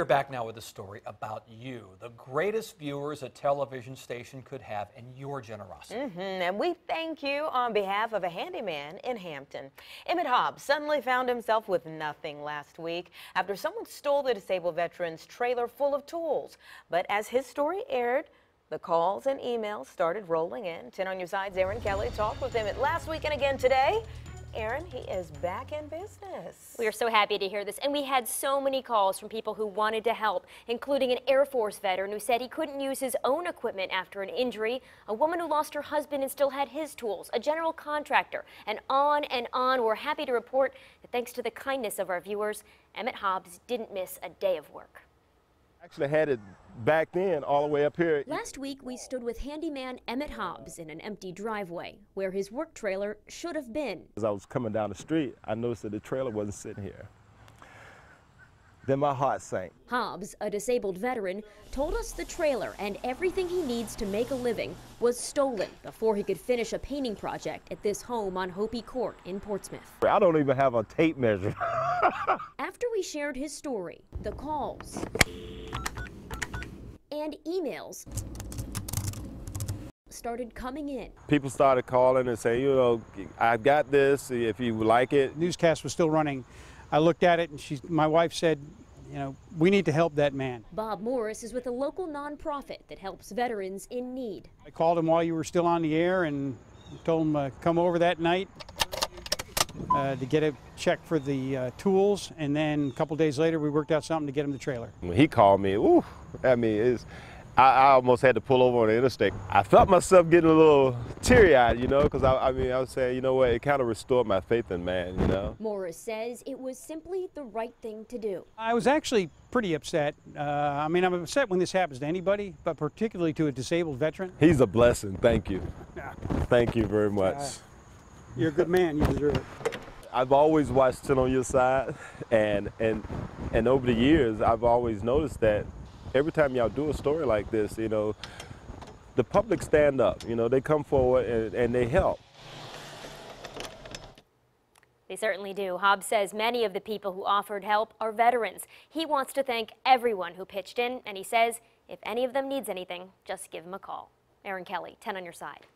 We're back now with a story about you, the greatest viewers a television station could have, and your generosity. And we thank you on behalf of a handyman in Hampton. Emmett Hobbs suddenly found himself with nothing last week after someone stole the disabled veteran's trailer full of tools. But as his story aired, the calls and emails started rolling in. 10 on your side's Erin Kelly talked with Emmett last week and again today. Erin, he is back in business. We are so happy to hear this, and we had so many calls from people who wanted to help, including an Air Force veteran who said he couldn't use his own equipment after an injury, a woman who lost her husband and still had his tools, a general contractor, and on and on. We're happy to report that thanks to the kindness of our viewers, Emmett Hobbs didn't miss a day of work. Actually had it back then all the way up here. Last week, we stood with handyman Emmett Hobbs in an empty driveway where his work trailer should have been. As I was coming down the street, I noticed that the trailer wasn't sitting here. Then my heart sank. Hobbs, a disabled veteran, told us the trailer and everything he needs to make a living was stolen before he could finish a painting project at this home on Hopi Court in Portsmouth. I don't even have a tape measure. After we shared his story, the calls and emails started coming in. People started calling and saying, you know, I've got this, if you like it. Newscast was still running. I looked at it and my wife said, you know, we need to help that man. Bob Morris is with a local nonprofit that helps veterans in need. I called him while you were still on the air and told him to come over that night to get a check for the tools, and then a couple days later we worked out something to get him the trailer. When he called me, ooh, I mean, I almost had to pull over on the interstate. I felt myself getting a little teary-eyed, you know, because I was saying, you know what, it kind of restored my faith in man, you know. Morris says it was simply the right thing to do. I was actually pretty upset. I mean, I'm upset when this happens to anybody, but particularly to a disabled veteran. He's a blessing, thank you. Thank you very much. You're a good man, you deserve it. I've always watched 10 on your side, and over the years, I've always noticed that every time y'all do a story like this, you know, the public stand up, you know, they come forward and they help. They certainly do. Hobbs says many of the people who offered help are veterans. He wants to thank everyone who pitched in, and he says if any of them needs anything, just give him a call. Erin Kelly, 10 on your side.